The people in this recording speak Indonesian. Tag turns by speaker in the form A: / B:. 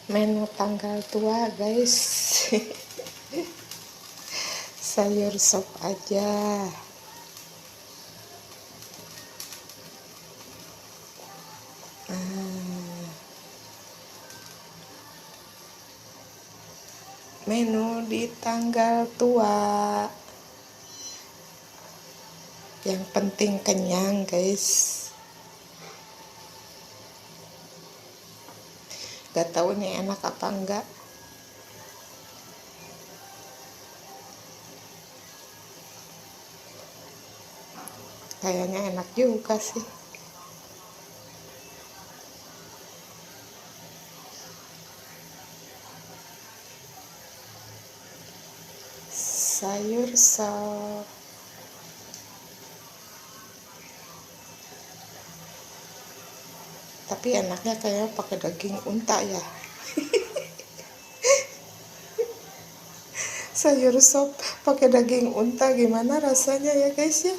A: Menu tanggal tua guys. Sayur sop aja. Menu di tanggal tua, yang penting kenyang guys. Gak tahu nih enak apa enggak. Kayaknya enak juga sih. Sayur sop. Tapi enaknya kayaknya pakai daging unta ya. Sayur sop pakai daging unta gimana rasanya ya guys ya.